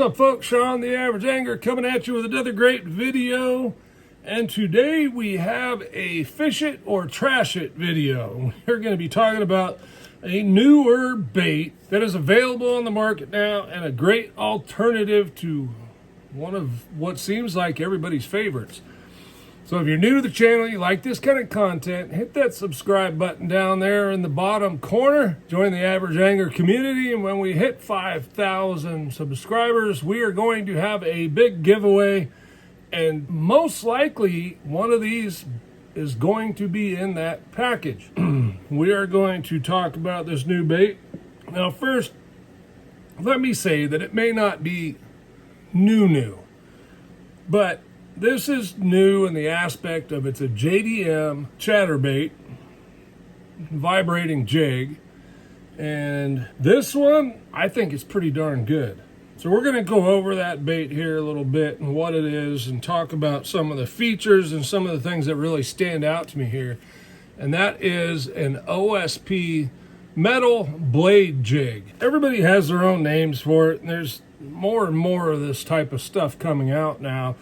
up, folks? Sean, the Average Angler, coming at you with another great video. And today we have a fish it or trash it video. We're going to be talking about a newer bait that is available on the market now and a great alternative to one of what seems like everybody's favorites. So if you're new to the channel, you like this kind of content, hit that subscribe button down there in the bottom corner. Join the Average Angler community, and when we hit 5,000 subscribers, we are going to have a big giveaway, and most likely one of these is going to be in that package. We are going to talk about this new bait. Now first, let me say that it may not be new, but this is new in the aspect of it's a JDM chatterbait, vibrating jig, and this one I think is pretty darn good. So we're going to go over that bait here a little bit and what it is, and talk about some of the features and some of the things that really stand out to me here. And that is an OSP metal blade jig. Everybody has their own names for it, and there's more and more of this type of stuff coming out now,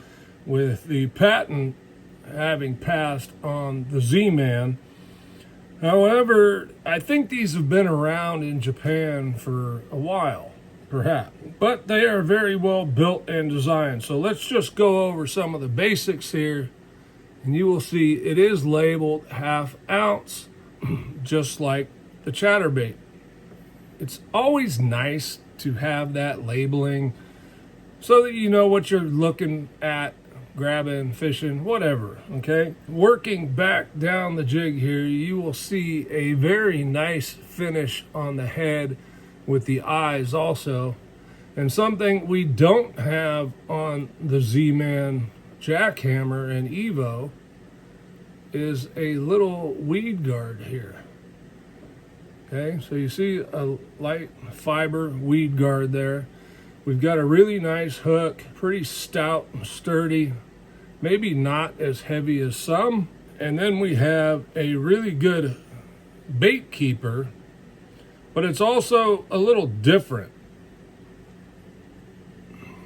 with the patent having passed on the Z-Man. However, I think these have been around in Japan for a while, perhaps, but they are very well built and designed. So let's just go over some of the basics here, and you will see it is labeled ½ ounce, just like the chatterbait. It's always nice to have that labeling so that you know what you're looking at, grabbing, fishing, whatever, okay? Working back down the jig here, you will see a very nice finish on the head with the eyes also. And something we don't have on the Z-Man jackhammer and Evo is a little weed guard here. Okay, so you see a light fiber weed guard there. We've got a really nice hook, pretty stout and sturdy, maybe not as heavy as some. And then we have a really good bait keeper, but it's also a little different.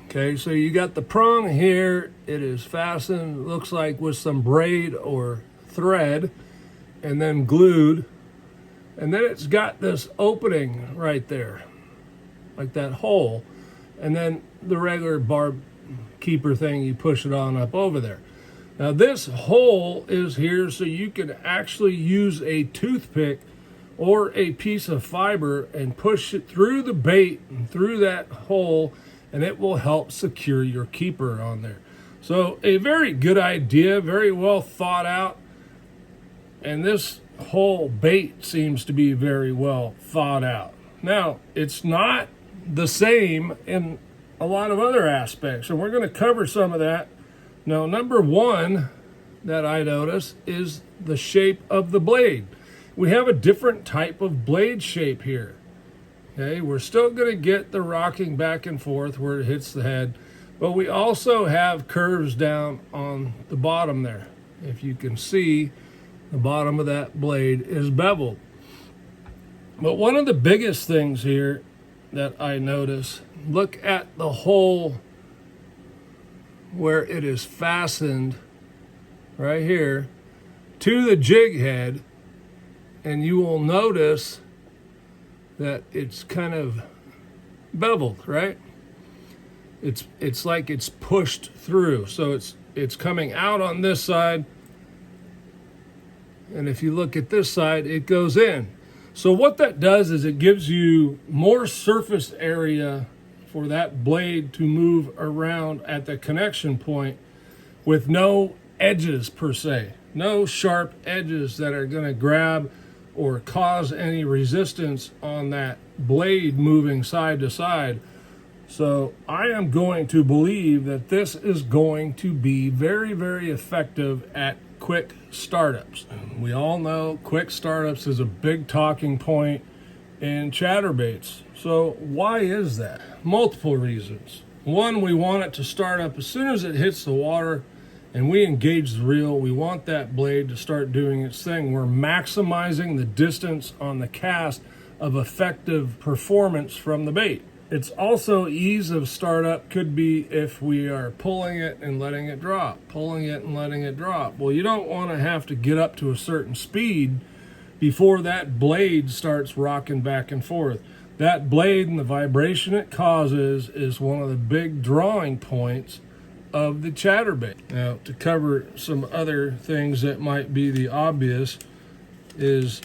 Okay, so you got the prong here. It is fastened, looks like with some braid or thread, and then glued. And then it's got this opening right there, like that hole. And then the regular barb keeper thing, you push it on up over there. Now this hole is here so you can actually use a toothpick or a piece of fiber and push it through the bait and through that hole, and it will help secure your keeper on there. So a very good idea, very well thought out, and this whole bait seems to be very well thought out. Now it's not the same in a lot of other aspects, and we're going to cover some of that. Now, number one that I notice is the shape of the blade. We have a different type of blade shape here. Okay, we're still going to get the rocking back and forth where it hits the head, but we also have curves down on the bottom there. If you can see, the bottom of that blade is beveled. But one of the biggest things here that I notice, look at the hole where it is fastened right here to the jig head, and you will notice that it's kind of beveled, right? It's like it's pushed through, so it's coming out on this side, and if you look at this side, it goes in. So what that does is it gives you more surface area for that blade to move around at the connection point with no edges per se. No sharp edges that are going to grab or cause any resistance on that blade moving side to side. So I am going to believe that this is going to be very, very effective at quick startups. We all know quick startups is a big talking point in chatterbaits. So why is that? Multiple reasons. One, we want it to start up as soon as it hits the water and we engage the reel. We want that blade to start doing its thing. We're maximizing the distance on the cast of effective performance from the bait. It's also ease of startup could be if we are pulling it and letting it drop, pulling it and letting it drop. Well, you don't want to have to get up to a certain speed before that blade starts rocking back and forth. That blade and the vibration it causes is one of the big drawing points of the chatterbait. Now, to cover some other things that might be the obvious is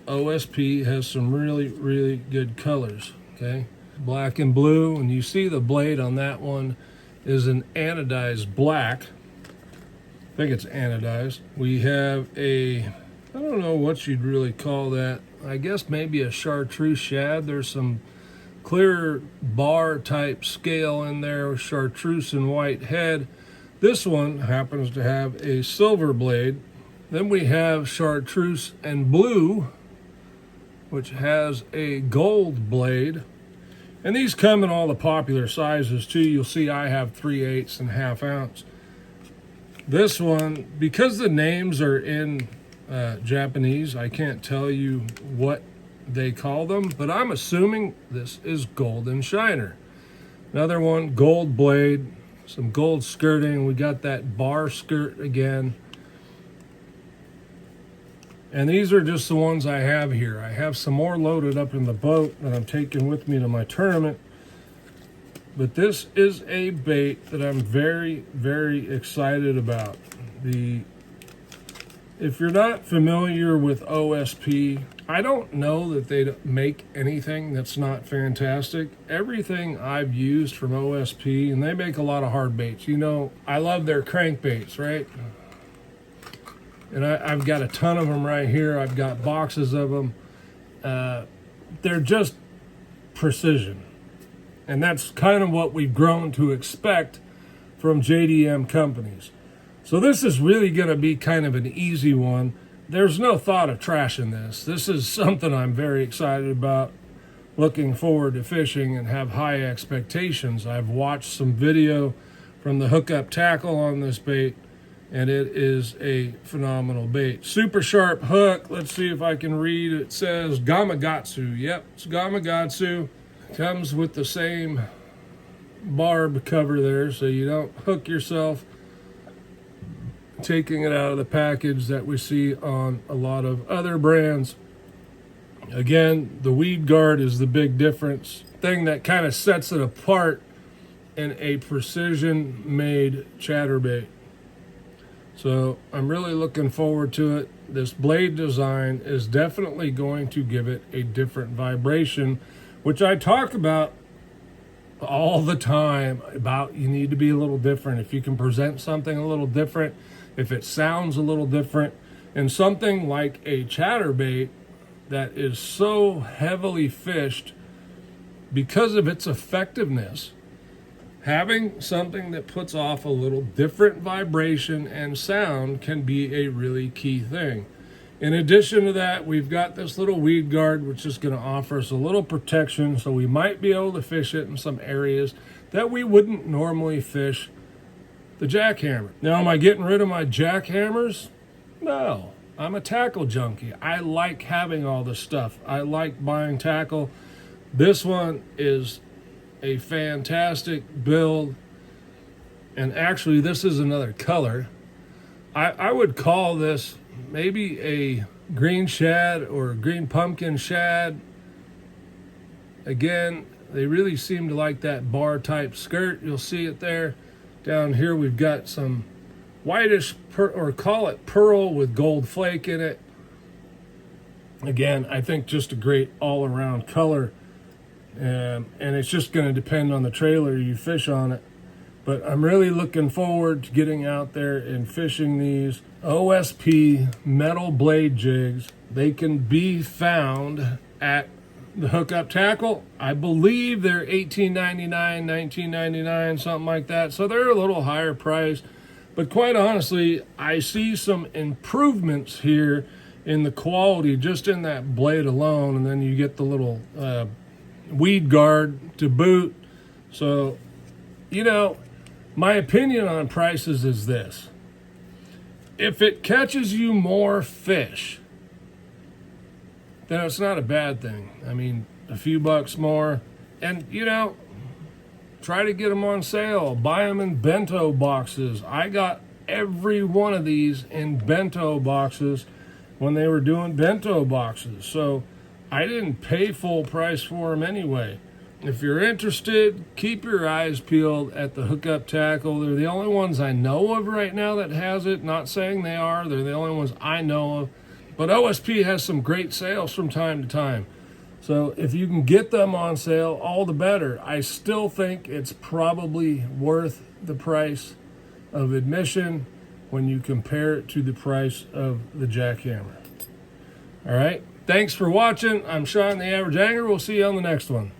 OSP has some really, really good colors, okay? Black and blue, and you see the blade on that one is an anodized black. I think it's anodized. We have I don't know what you'd really call that. I guess maybe a chartreuse shad. There's some clear bar type scale in there, chartreuse and white head. This one happens to have a silver blade. Then we have chartreuse and blue, which has a gold blade. And these come in all the popular sizes too. You'll see I have 3/8 and 1/2 ounce. This one, because the names are in Japanese, I can't tell you what they call them, but I'm assuming this is Golden Shiner. Another one, gold blade, some gold skirting. We got that bar skirt again. And these are just the ones I have here. I have some more loaded up in the boat that I'm taking with me to my tournament. But this is a bait that I'm very, very excited about. If you're not familiar with OSP, I don't know that they make anything that's not fantastic. Everything I've used from OSP, and they make a lot of hard baits. You know, I love their crankbaits, right? And I've got a ton of them right here. I've got boxes of them. They're just precision. And that's kind of what we've grown to expect from JDM companies. So this is really going to be kind of an easy one. There's no thought of trash in this. This is something I'm very excited about, looking forward to fishing and have high expectations. I've watched some video from the hookup tackle on this bait, and it is a phenomenal bait. Super sharp hook. Let's see if I can read. It says Gamakatsu. Yep, it's Gamakatsu. Comes with the same barb cover there, so you don't hook yourself taking it out of the package that we see on a lot of other brands. Again, the weed guard is the big difference. Thing that kind of sets it apart in a precision-made chatterbait. So I'm really looking forward to it. This blade design is definitely going to give it a different vibration, which I talk about all the time about you need to be a little different. If you can present something a little different, if it sounds a little different, and something like a chatterbait that is so heavily fished because of its effectiveness, having something that puts off a little different vibration and sound can be a really key thing. In addition to that, we've got this little weed guard, which is going to offer us a little protection, so we might be able to fish it in some areas that we wouldn't normally fish the jackhammer. Now, am I getting rid of my jackhammers? No. I'm a tackle junkie. I like having all this stuff. I like buying tackle. This one is a fantastic build, and actually this is another color. I would call this maybe a green shad or green pumpkin shad. Again, they really seem to like that bar type skirt. You'll see it there. Down here we've got some whitish or call it pearl with gold flake in it. Again, I think just a great all-around color. And it's just going to depend on the trailer you fish on it. But I'm really looking forward to getting out there and fishing these OSP metal blade jigs. They can be found at the hookup tackle. I believe they're $18.99, $19.99, something like that. So they're a little higher priced. But quite honestly, I see some improvements here in the quality just in that blade alone. And then you get the little weed guard to boot. So, you know, my opinion on prices is this. If it catches you more fish, then it's not a bad thing. I mean, a few bucks more, And, you know, try to get them on sale. Buy them in bento boxes. I got every one of these in bento boxes when they were doing bento boxes. So I didn't pay full price for them anyway. If you're interested, keep your eyes peeled at the hookup tackle. They're the only ones I know of right now that has it. Not saying they are. They're the only ones I know of. But OSP has some great sales from time to time. So if you can get them on sale, all the better. I still think it's probably worth the price of admission when you compare it to the price of the jackhammer. All right. Thanks for watching. I'm Sean, the Average Angler. We'll see you on the next one.